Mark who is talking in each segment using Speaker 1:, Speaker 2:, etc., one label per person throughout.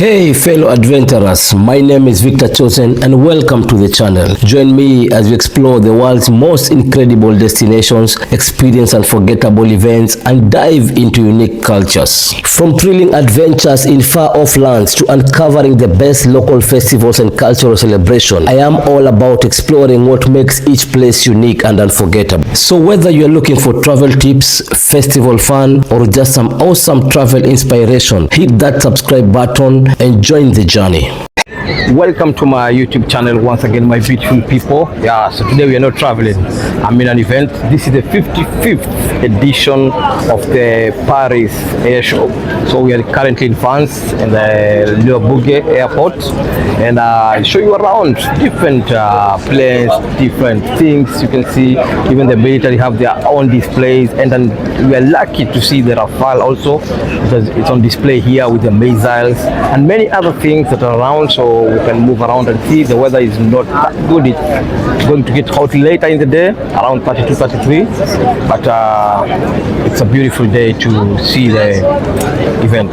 Speaker 1: Hey fellow adventurers, my name is Victor Chosen and welcome to the channel. Join me as we explore the world's most incredible destinations, experience unforgettable events and dive into unique cultures. From thrilling adventures in far-off lands to uncovering the best local festivals and cultural celebrations, I am all about exploring what makes each place unique and unforgettable. So whether you're looking for travel tips, festival fun or just some awesome travel inspiration, hit that subscribe button and join the journey. Welcome to my YouTube channel once again, my beautiful people. So today we are not traveling. I'm in an event. This is the 55th edition of the Paris Air Show. So we are currently in France in the Bourget Airport, and I'll show you around different planes, different things you can see. Even the military have their own displays, and then we are lucky to see the Rafale also, because it's on display here with the missiles and many other things that are around. So we can move around and see. The weather is not that good. It's going to get hot later in the day, around 32, 33. But it's a beautiful day to see the event.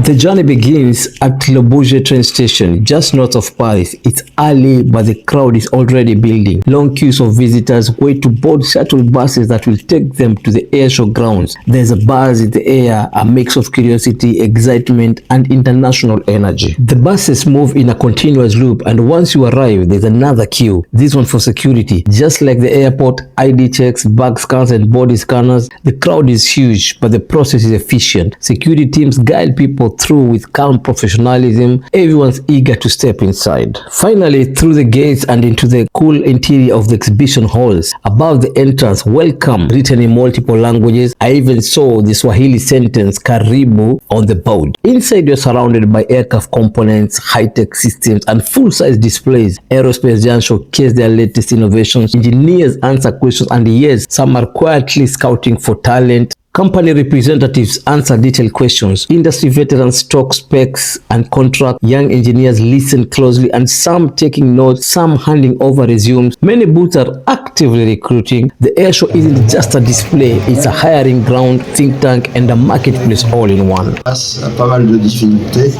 Speaker 2: The journey begins at Le Bourget train station, just north of Paris. It's early, but the crowd is already building. Long queues of visitors wait to board shuttle buses that will take them to the air show grounds. There's a buzz in the air, a mix of curiosity, excitement, and international energy. The buses move in a continuous loop, and once you arrive, there's another queue. This one for security. Just like the airport, ID checks, bag scans, and body scanners. The crowd is huge, but the process is efficient. Security teams guide people through with calm professionalism. Everyone's eager to step inside. Finally, through the gates and into the cool interior of the exhibition halls. Above the entrance, welcome, written in multiple languages. I even saw the Swahili sentence Karibu on the board. Inside, you're surrounded by aircraft components, high-tech systems, and full-size displays. Aerospace giants showcase their latest innovations. Engineers answer questions, and yes, some are quietly scouting for talent. Company representatives answer detailed questions. Industry veterans talk specs and contract. Young engineers listen closely, and some taking notes, some handing over resumes. Many booths are actively recruiting. The air show isn't just a display, it's a hiring ground, think tank, and a marketplace all in one.
Speaker 3: Face à pas mal de difficultés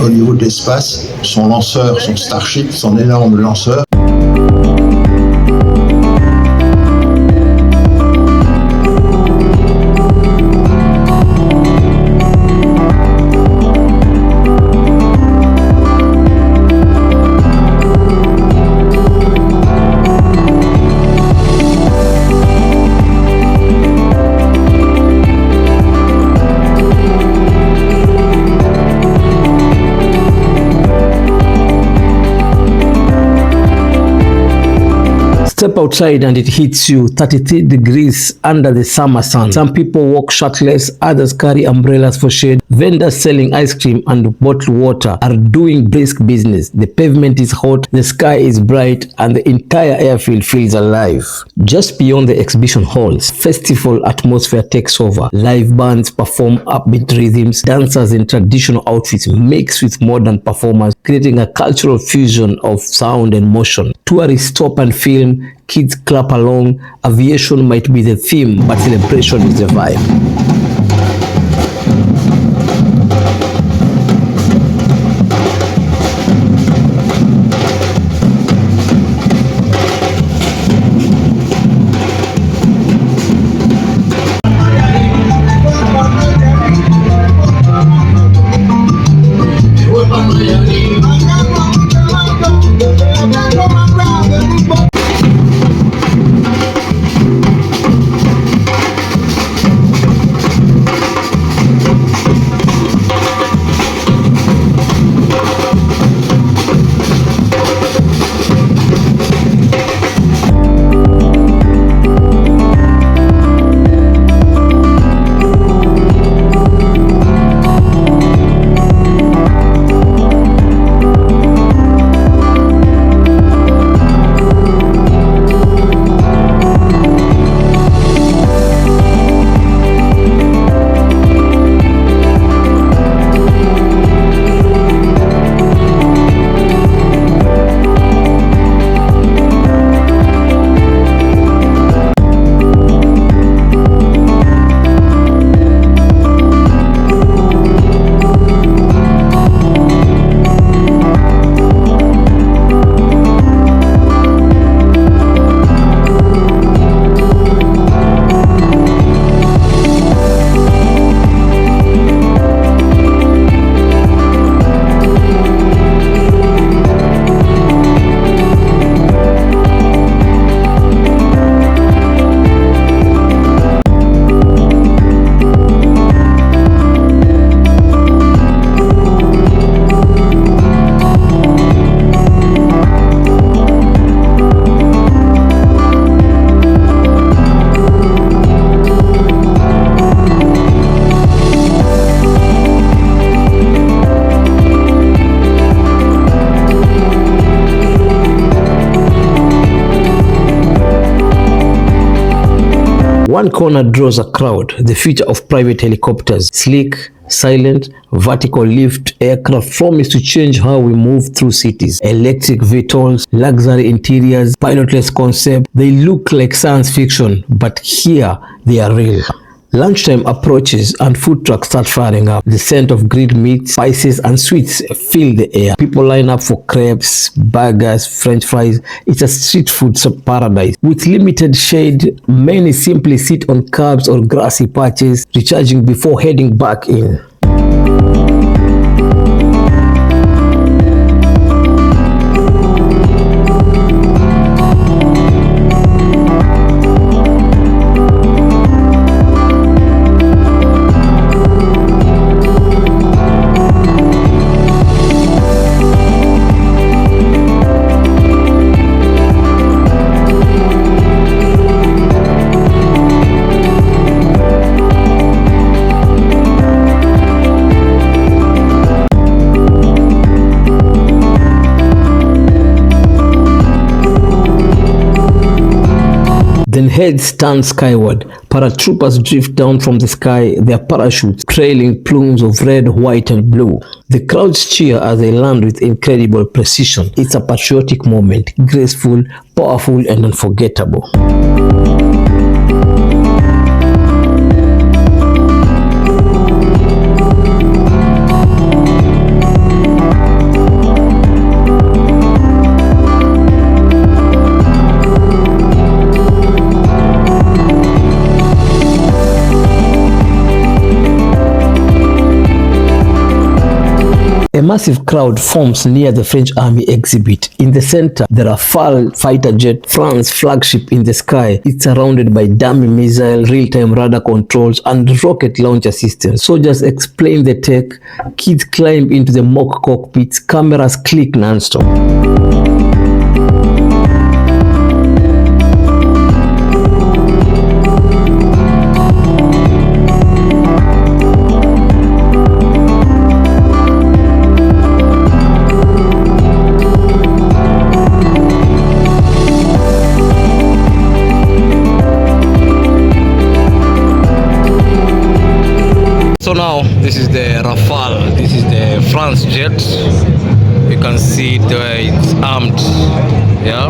Speaker 3: au niveau de l'espace, son lanceur, son Starship, son énorme lanceur.
Speaker 2: Step outside and it hits you 33 degrees under the summer sun. Some people walk shirtless, others carry umbrellas for shade. Vendors selling ice cream and bottled water are doing brisk business. The pavement is hot, the sky is bright, and the entire airfield feels alive. Just beyond the exhibition halls, festival atmosphere takes over. Live bands perform upbeat rhythms, dancers in traditional outfits mix with modern performers, creating a cultural fusion of sound and motion. Tourists stop and film, kids clap along. Aviation might be the theme, but celebration is the vibe. One corner draws a crowd, the future of private helicopters. Sleek, silent, vertical lift aircraft promise to change how we move through cities. Electric VTOLs, luxury interiors, pilotless concept. They look like science fiction, but here they are real. Lunchtime approaches and food trucks start firing up. The scent of grilled meat, spices and sweets fill the air. People line up for crepes, burgers, french fries. It's a street food paradise. With limited shade, many simply sit on curbs or grassy patches, recharging before heading back in. Then heads turn skyward. Paratroopers drift down from the sky, their parachutes trailing plumes of red, white and blue. The crowds cheer as they land with incredible precision. It's a patriotic moment, graceful, powerful and unforgettable. A massive crowd forms near the French Army exhibit. In the center, the Rafale fighter jet, France flagship in the sky. It's surrounded by dummy missile, real-time radar controls, and rocket launcher systems. Soldiers explain the tech, kids climb into the mock cockpits, cameras click non-stop.
Speaker 1: So now this is the Rafale, this is the France jet. You can see it's armed. Yeah,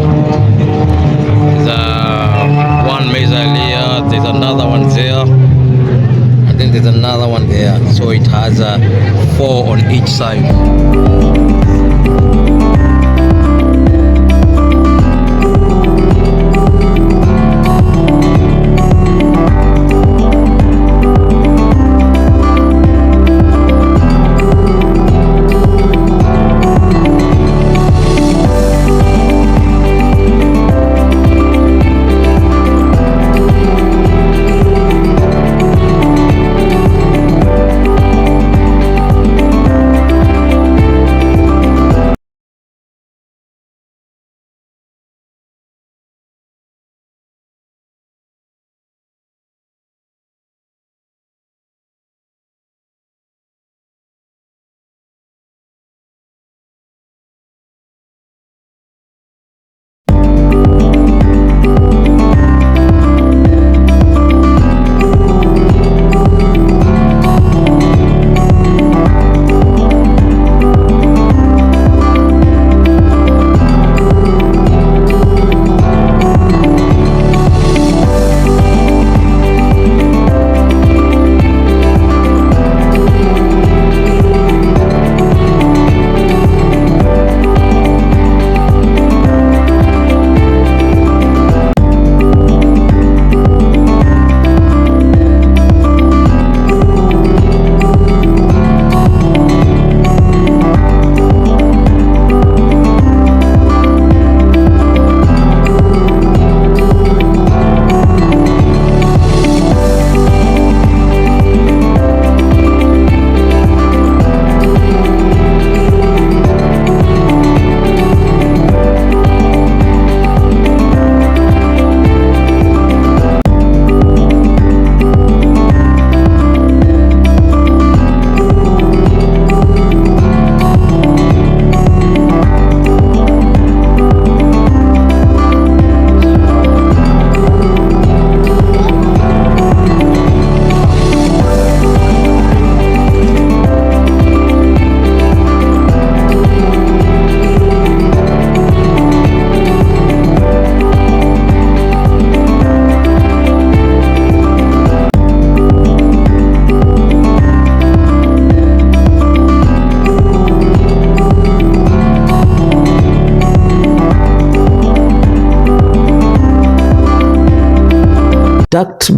Speaker 1: there's one missile here, there's another one there, and then there's another one there. So it has 4 on each side.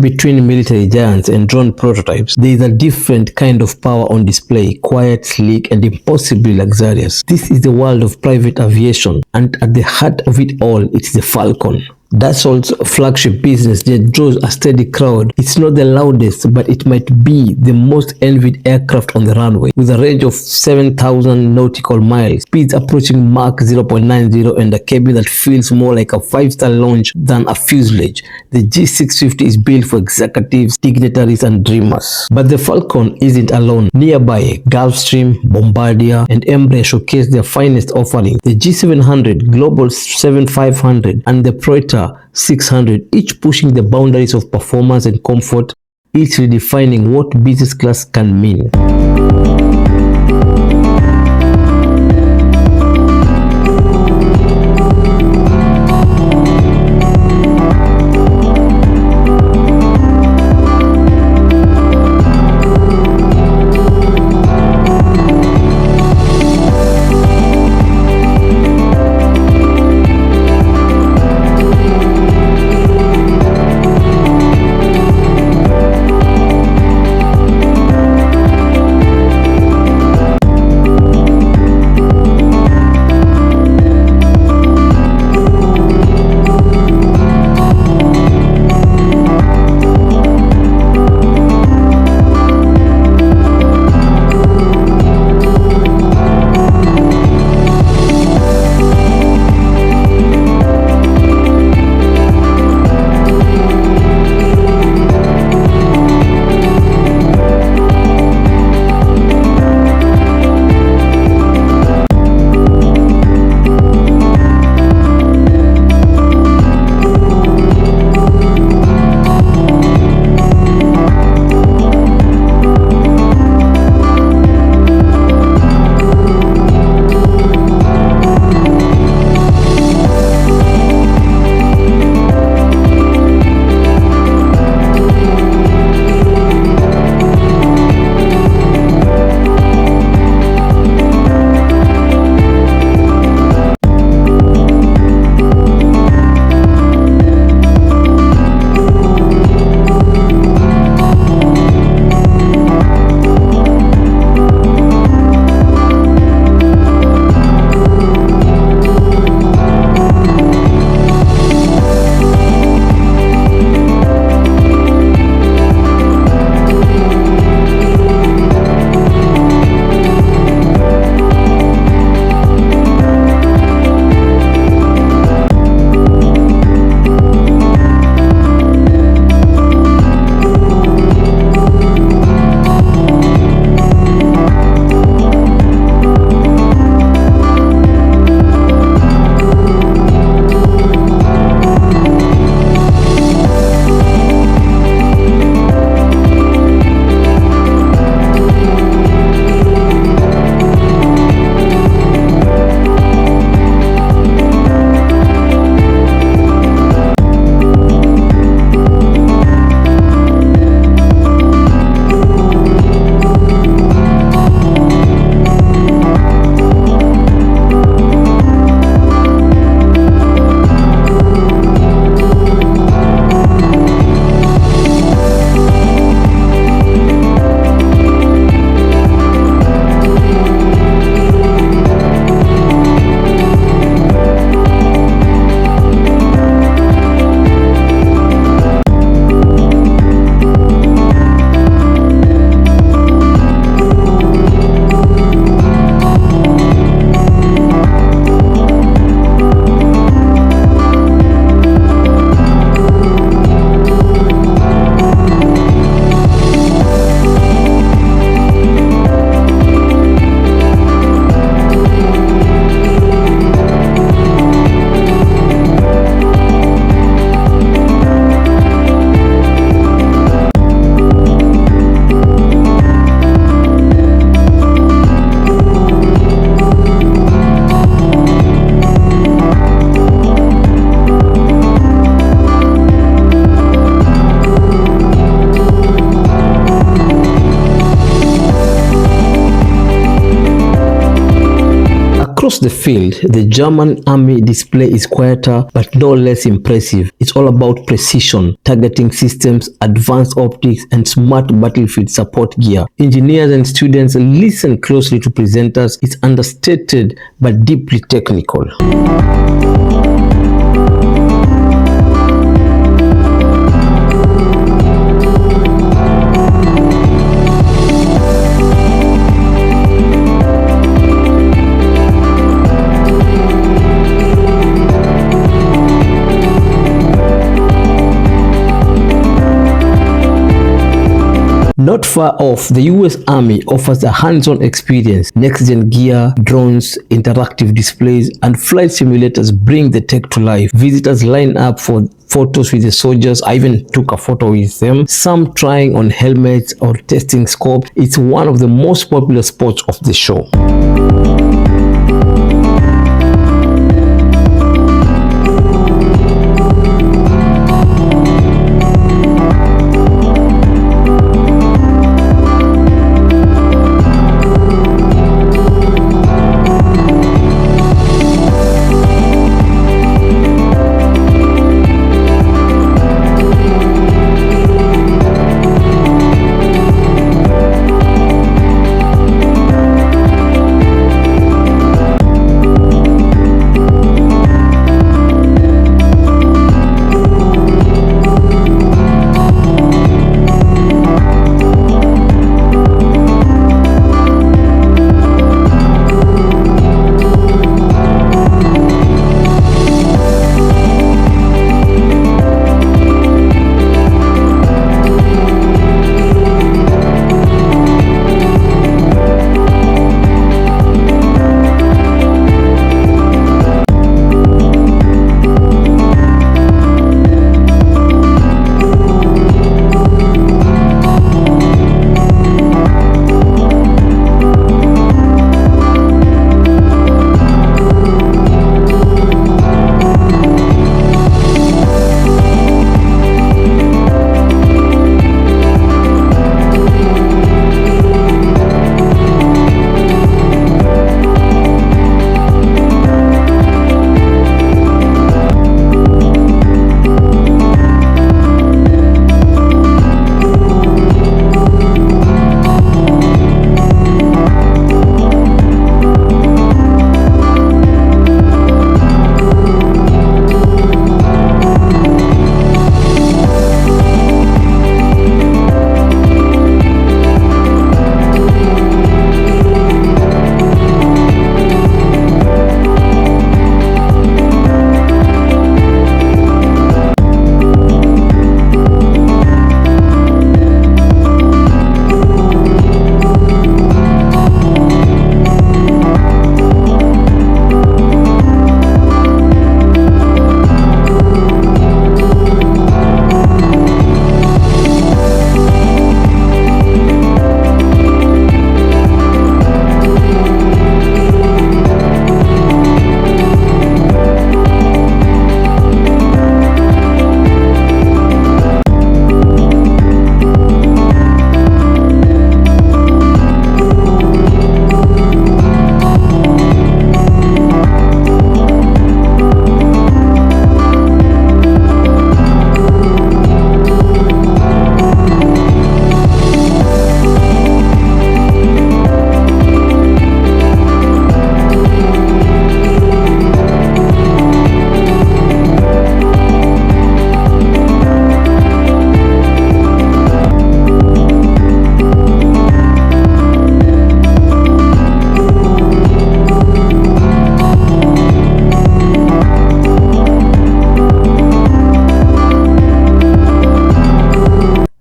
Speaker 2: between military giants and drone prototypes, there is a different kind of power on display, quiet, sleek, and impossibly luxurious. This is the world of private aviation, and at the heart of it all, it is the Falcon. Dassault's flagship business jet draws a steady crowd. It's not the loudest, but it might be the most envied aircraft on the runway. With a range of 7,000 nautical miles, speeds approaching Mach 0.90, and a cabin that feels more like a 5-star lounge than a fuselage, the G650 is built for executives, dignitaries, and dreamers. But the Falcon isn't alone. Nearby, Gulfstream, Bombardier, and Embraer showcase their finest offerings. The G700, Global 7500, and the Praetor 600, each pushing the boundaries of performance and comfort, each redefining what business class can mean. Across the field, the German army display is quieter but no less impressive. It's all about precision, targeting systems, advanced optics, and smart battlefield support gear. Engineers and students listen closely to presenters. It's understated but deeply technical. Not far off, the US Army offers a hands-on experience. Next-gen gear, drones, interactive displays, and flight simulators bring the tech to life. Visitors line up for photos with the soldiers. I even took a photo with them. Some trying on helmets or testing scopes. It's one of the most popular spots of the show.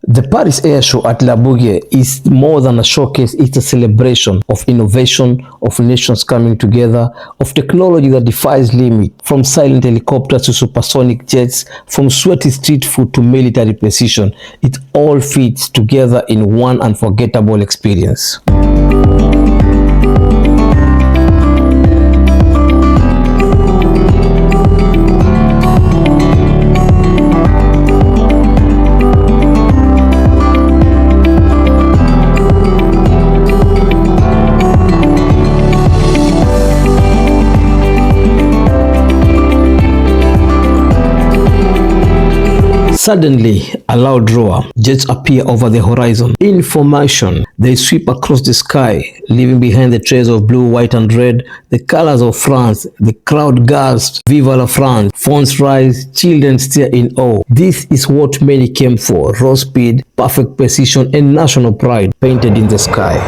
Speaker 2: The Paris Air Show at Bourget is more than a showcase. It's a celebration of innovation, of nations coming together, of technology that defies limit, from silent helicopters to supersonic jets, from sweaty street food to military precision. It all fits together in one unforgettable experience. Suddenly, a loud roar. Jets appear over the horizon. In formation, they sweep across the sky, leaving behind the trails of blue, white, and red, the colors of France. The crowd gasps, "Viva la France!" Fonts rise, children stare in awe. This is what many came for: raw speed, perfect precision, and national pride painted in the sky.